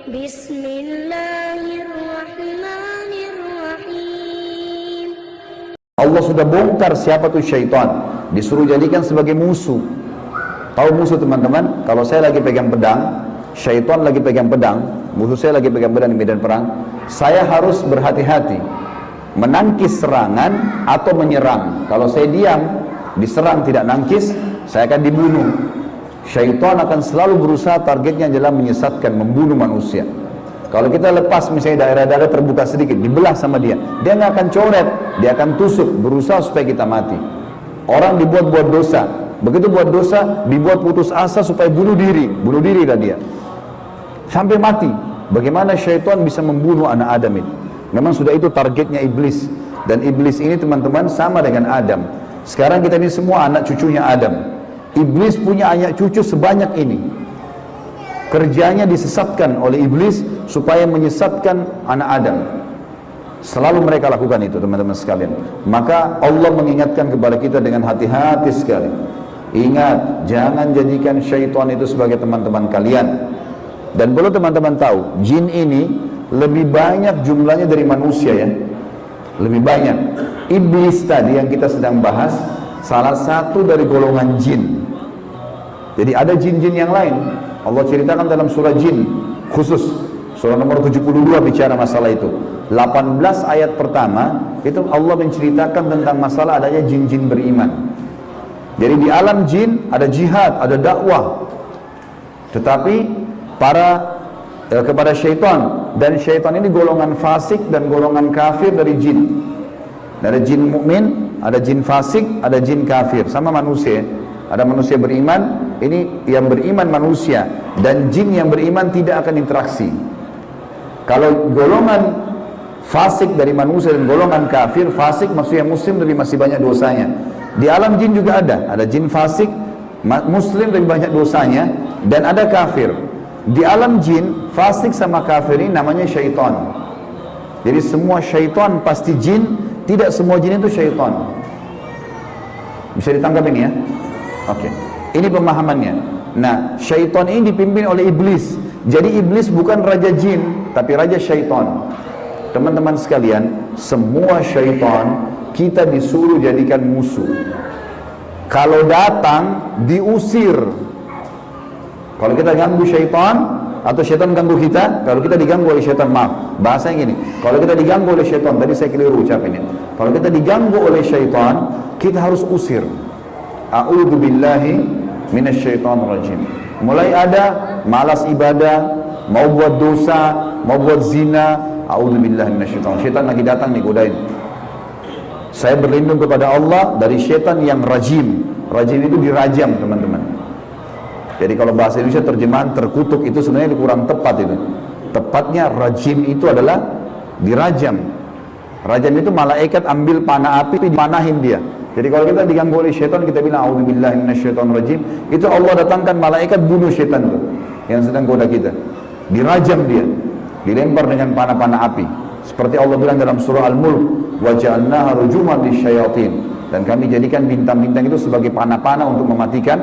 Bismillahirrahmanirrahim. Allah sudah bongkar siapa tuh syaitan, disuruh jadikan sebagai musuh. Tahu musuh teman-teman? Kalau saya lagi pegang pedang, syaitan lagi pegang pedang, musuh saya lagi pegang pedang di medan perang, saya harus berhati-hati menangkis serangan atau menyerang. Kalau saya diam, diserang tidak nangkis, saya akan dibunuh. Syaitan akan selalu berusaha, targetnya adalah menyesatkan, membunuh manusia. Kalau kita lepas misalnya daerah-daerah terbuka sedikit, dibelah sama dia nggak akan coret, dia akan tusuk, berusaha supaya kita mati. Orang dibuat dosa, begitu buat dosa, dibuat putus asa supaya bunuh dirilah dia sampai mati. Bagaimana syaitan bisa membunuh anak Adam ini? Memang sudah itu targetnya iblis. Dan iblis ini teman-teman sama dengan Adam. Sekarang kita ini semua anak cucunya Adam. Iblis punya anak cucu sebanyak ini. Kerjanya disesatkan oleh iblis supaya menyesatkan anak Adam. Selalu mereka lakukan itu teman-teman sekalian. Maka Allah mengingatkan kepada kita dengan hati-hati sekali. Ingat, jangan jadikan syaitan itu sebagai teman-teman kalian. Dan perlu teman-teman tahu, jin ini lebih banyak jumlahnya dari manusia ya. Lebih banyak. Iblis tadi yang kita sedang bahas salah satu dari golongan jin. Jadi ada jin-jin yang lain. Allah ceritakan dalam surah jin khusus, surah nomor 72 bicara masalah itu. 18 ayat pertama itu Allah menceritakan tentang masalah adanya jin-jin beriman. Jadi di alam jin ada jihad, ada dakwah. Tetapi kepada syaitan, dan syaitan ini golongan fasik dan golongan kafir dari jin. Ada jin mukmin, ada jin fasik, ada jin kafir, sama manusia. Ada manusia beriman, ini yang beriman manusia, dan jin yang beriman tidak akan interaksi. Kalau golongan fasik dari manusia dan golongan kafir, fasik maksudnya muslim lebih masih banyak dosanya. Di alam jin juga ada jin fasik, muslim lebih banyak dosanya, dan ada kafir. Di alam jin, fasik sama kafir ini namanya syaitan. Jadi semua syaitan pasti jin, tidak semua jin itu syaitan. Bisa ditangkap ini ya? Oke, ini pemahamannya. Nah, syaitan ini dipimpin oleh iblis. Jadi iblis bukan raja jin, tapi raja syaitan. Teman-teman sekalian, semua syaitan kita disuruh jadikan musuh. Kalau datang, diusir. Kalau kita ganggu syaitan, atau syaitan ganggu kita, kalau kita diganggu oleh syaitan, maaf, bahasanya gini, kalau kita diganggu oleh syaitan, tadi saya keliru ucapinnya. Kalau kita diganggu oleh syaitan, kita harus usir. A'udzu billahi minasyaitonir rajim. Mulai ada malas ibadah, mau buat dosa, mau buat zina, a'udzu billahi minasyaitonir. Syaitan lagi datang nih godain. Saya berlindung kepada Allah dari syaitan yang rajim. Rajim itu dirajam, teman-teman. Jadi kalau bahasa Indonesia terjemahan terkutuk itu sebenarnya kurang tepat itu. Tepatnya rajim itu adalah dirajam. Rajam itu malaikat ambil panah api dipanahin dia. Jadi kalau kita diganggu oleh syaitan, kita bilang a'udzubillahi minasyaitonirrajim, itu Allah datangkan malaikat bunuh syaitan itu yang sedang goda kita. Dirajam dia, dilempar dengan panah-panah api. Seperti Allah bilang dalam surah Al-Mulk, wa ja'alnaha rujuman lisyayatin, dan kami jadikan bintang-bintang itu sebagai panah-panah untuk mematikan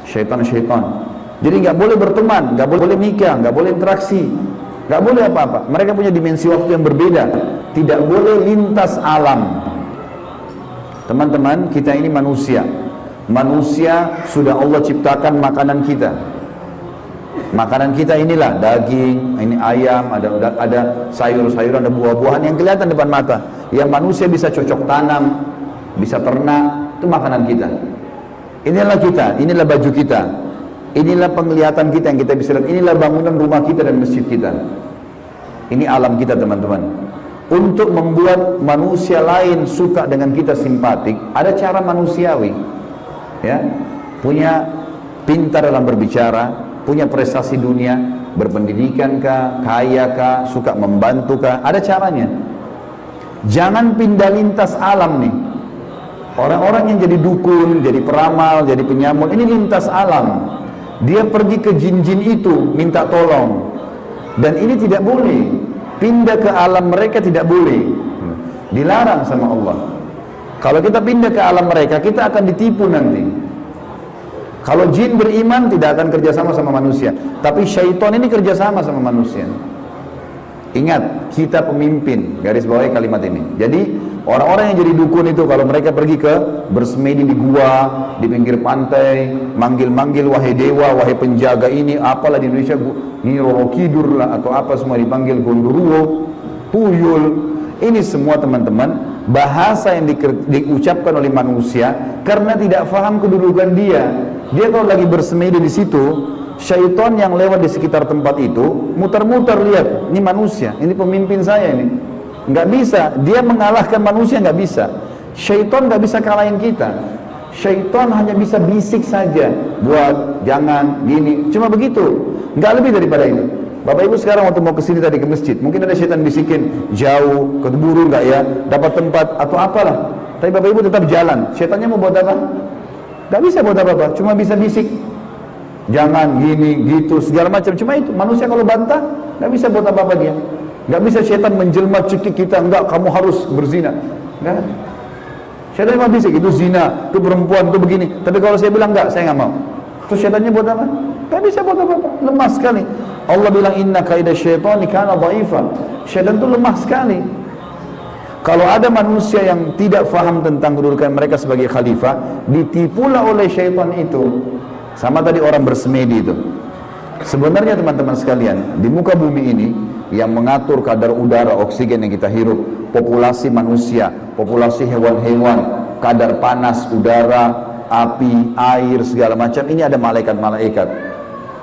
syaitan-syaitan. Jadi nggak boleh berteman, nggak boleh nikah, nggak boleh interaksi, nggak boleh apa-apa. Mereka punya dimensi waktu yang berbeda. Tidak boleh lintas alam. Teman-teman, kita ini manusia. Manusia sudah Allah ciptakan makanan kita. Makanan kita inilah daging, ini ayam, ada sayur-sayuran, ada buah-buahan yang kelihatan depan mata. Yang manusia bisa cocok tanam, bisa ternak, itu makanan kita. Inilah kita, inilah baju kita, inilah penglihatan kita yang kita bisa lihat, inilah bangunan rumah kita dan masjid kita. Ini alam kita teman-teman. Untuk membuat manusia lain suka dengan kita, simpatik, ada cara manusiawi. Ya, punya pintar dalam berbicara, punya prestasi dunia, berpendidikan kah, kaya kah, suka membantu kah, ada caranya. Jangan pindah lintas alam nih. Orang-orang yang jadi dukun, jadi peramal, jadi penyamun, ini lintas alam. Dia pergi ke jin-jin itu, minta tolong. Dan ini tidak boleh. Pindah ke alam mereka tidak boleh. Dilarang sama Allah. Kalau kita pindah ke alam mereka, kita akan ditipu nanti. Kalau jin beriman tidak akan kerjasama sama manusia, tapi syaitan ini kerjasama sama manusia. Ingat, kita pemimpin, garis bawahi kalimat ini. Jadi orang-orang yang jadi dukun itu kalau mereka pergi ke bersemedi di gua, di pinggir pantai, manggil-manggil wahai dewa, wahai penjaga ini, apalah di Indonesia, ini Roro Kidur lah atau apa semua dipanggil Gondoruo, Tuyul. Ini semua teman-teman bahasa yang diucapkan oleh manusia karena tidak paham kedudukan dia. Dia kalau lagi bersemedi di situ, syaitan yang lewat di sekitar tempat itu muter-muter lihat, ini manusia, ini pemimpin saya ini. Nggak bisa, dia mengalahkan manusia nggak bisa. Syaitan nggak bisa kalahin kita. Syaitan hanya bisa bisik saja, buat, jangan, gini, cuma begitu, nggak lebih daripada itu. Bapak Ibu sekarang waktu mau kesini tadi ke masjid, mungkin ada syaitan bisikin, jauh, keburu nggak ya, dapat tempat atau apalah. Tapi Bapak Ibu tetap jalan. Syaitannya mau buat apa? Nggak bisa buat apa-apa, cuma bisa bisik. Jangan gini, gitu, segala macam. Cuma itu, manusia kalau bantah, nggak bisa buat apa-apa dia. Nggak bisa syaitan menjelma cekik kita, enggak, kamu harus berzina. Nggak. Syaitan cuma bisik, itu zina, itu perempuan, itu begini. Tapi kalau saya bilang enggak, saya nggak mau. Terus syaitannya buat apa? Nggak bisa buat apa-apa, lemah sekali. Allah bilang inna kaidah syaitani kana dhaifa. Syaitan itu lemah sekali. Kalau ada manusia yang tidak faham tentang kedudukan mereka sebagai khalifah, ditipulah oleh syaitan itu. Sama tadi orang bersemedi itu. Sebenarnya teman-teman sekalian, di muka bumi ini yang mengatur kadar udara, oksigen yang kita hirup, populasi manusia, populasi hewan-hewan, kadar panas udara, api, air, segala macam, ini ada malaikat-malaikat.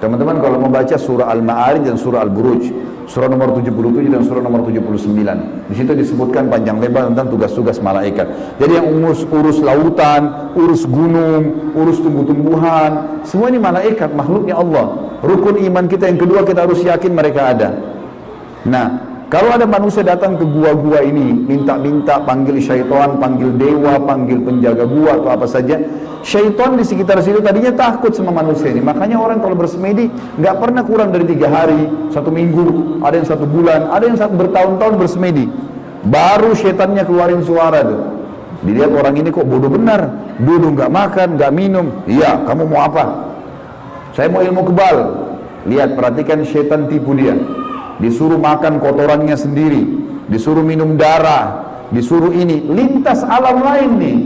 Teman-teman kalau membaca surah Al-Ma'arij dan surah Al-Buruj, surah nomor 77 dan surah nomor 79, di situ disebutkan panjang lebar tentang tugas-tugas malaikat. Jadi yang urus lautan, urus gunung, urus tumbuh-tumbuhan, semua ini malaikat, makhluknya Allah. Rukun iman kita yang kedua, kita harus yakin mereka ada. Nah, kalau ada manusia datang ke gua-gua ini, minta-minta, panggil syaitan, panggil dewa, panggil penjaga gua atau apa saja, syaitan di sekitar situ tadinya takut sama manusia ini. Makanya orang kalau bersemedi nggak pernah kurang dari 3 hari, 1 minggu, ada yang 1 bulan, ada yang bertahun-tahun bersemedi. Baru syaitannya keluarin suara tuh. Dilihat orang ini kok bodoh benar, duduk nggak makan, nggak minum. Iya, kamu mau apa? Saya mau ilmu kebal. Lihat, perhatikan syaitan tipu dia. Disuruh makan kotorannya sendiri, disuruh minum darah, disuruh ini, lintas alam lain nih.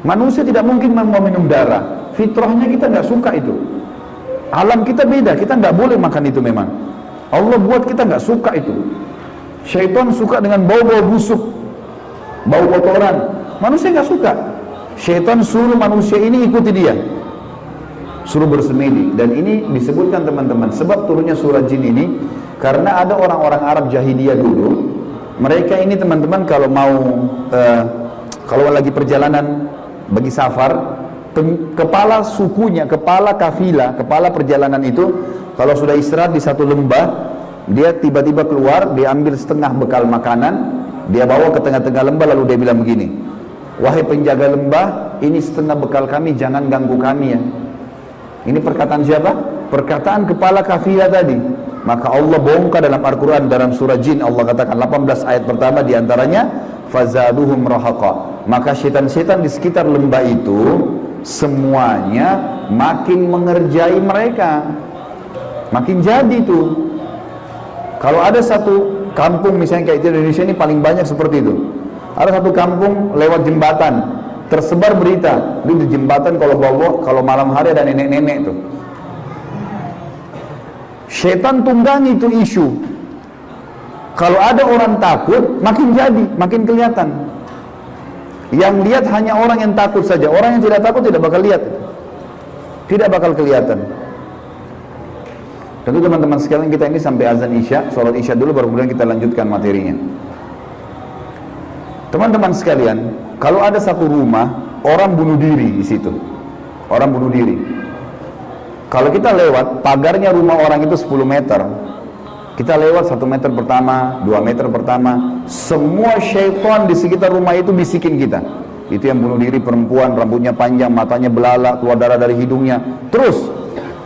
Manusia tidak mungkin mau minum darah, fitrahnya kita nggak suka itu. Alam kita beda, kita nggak boleh makan itu memang. Allah buat kita nggak suka itu. Syaitan suka dengan bau-bau busuk, bau kotoran. Manusia nggak suka. Syaitan suruh manusia ini ikuti dia, suruh bersemedi. Dan ini disebutkan teman-teman, sebab turunnya surah jin ini karena ada orang-orang Arab jahiliyah dulu, mereka ini teman-teman kalau mau kalau lagi perjalanan bagi safar, kepala sukunya, kepala kafilah, kepala perjalanan itu kalau sudah istirahat di satu lembah, dia tiba-tiba keluar, dia ambil setengah bekal makanan, dia bawa ke tengah-tengah lembah, lalu dia bilang begini, wahai penjaga lembah, ini setengah bekal kami, jangan ganggu kami ya. Ini perkataan siapa? Perkataan kepala kafilah tadi. Maka Allah bongkar dalam Al-Quran, dalam surah Jin, Allah katakan 18 ayat pertama diantaranya fazaduhum rahaqa. Maka syaitan-syaitan di sekitar lembah itu semuanya makin mengerjai mereka, makin jadi tuh. Kalau ada satu kampung misalnya kayak di Indonesia ini paling banyak seperti itu. Ada satu kampung lewat jembatan, tersebar berita di jembatan kalau malam hari ada nenek-nenek tuh. Syaitan tunggangi itu isu. Kalau ada orang takut, makin jadi, makin kelihatan. Yang lihat hanya orang yang takut saja. Orang yang tidak takut tidak bakal lihat, tidak bakal kelihatan. Tentu teman-teman sekalian, kita ini sampai azan Isya, sholat Isya dulu baru kemudian kita lanjutkan materinya. Teman-teman sekalian, kalau ada satu rumah orang bunuh diri di situ, orang bunuh diri. Kalau kita lewat, pagarnya rumah orang itu 10 meter. Kita lewat 1 meter pertama, 2 meter pertama, semua syaitan di sekitar rumah itu bisikin kita. Itu yang bunuh diri perempuan, rambutnya panjang, matanya belalak, keluar darah dari hidungnya. Terus,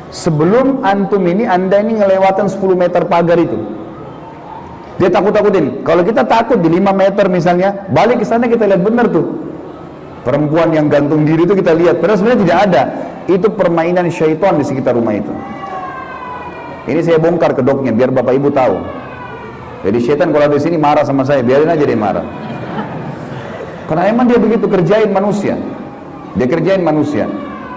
sebelum antum ini, anda ini ngelewatan 10 meter pagar itu, dia takut-takutin. Kalau kita takut di 5 meter misalnya, balik ke sana kita lihat benar tuh. Perempuan yang gantung diri itu kita lihat, padahal sebenarnya tidak ada. itu permainan syaitan di sekitar rumah itu. Ini saya bongkar kedoknya biar bapak ibu tahu. Jadi syaitan kalau di sini marah sama saya, biarin aja dia marah. Karena emang dia begitu kerjain manusia. Dia kerjain manusia.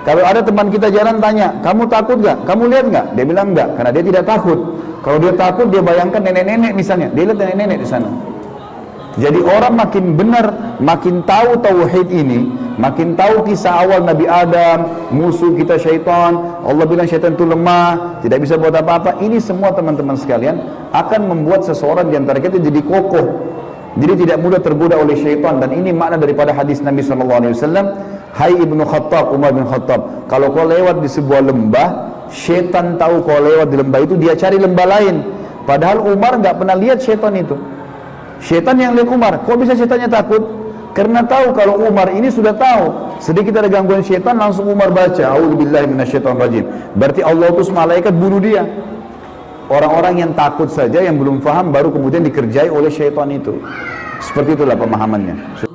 Kalau ada teman kita jalan tanya, kamu takut gak? Kamu lihat gak? Dia bilang enggak, karena dia tidak takut. Kalau dia takut, dia bayangkan nenek-nenek misalnya. Dia lihat nenek-nenek di sana. Jadi orang makin benar, makin tahu tauhid ini, makin tahu kisah awal Nabi Adam, musuh kita syaitan, Allah bilang syaitan itu lemah, tidak bisa buat apa-apa. Ini semua teman-teman sekalian akan membuat seseorang di antara kita jadi kokoh. Jadi tidak mudah tergoda oleh syaitan. Dan ini makna daripada hadis Nabi SAW. Hai Ibnu Khattab, Umar bin Khattab, kalau kau lewat di sebuah lembah, syaitan tahu kau lewat di lembah itu, dia cari lembah lain. Padahal Umar nggak pernah lihat syaitan itu. Syaitan yang lihat Umar. Kok bisa syaitannya takut? Karena tahu kalau Umar ini sudah tahu sedikit ada gangguan syaitan, langsung Umar baca A'udzubillahi minasyaitonirrajim. Berarti Allah utus malaikat bunuh dia. Orang-orang yang takut saja, yang belum faham, baru kemudian dikerjai oleh syaitan itu. Seperti itulah pemahamannya.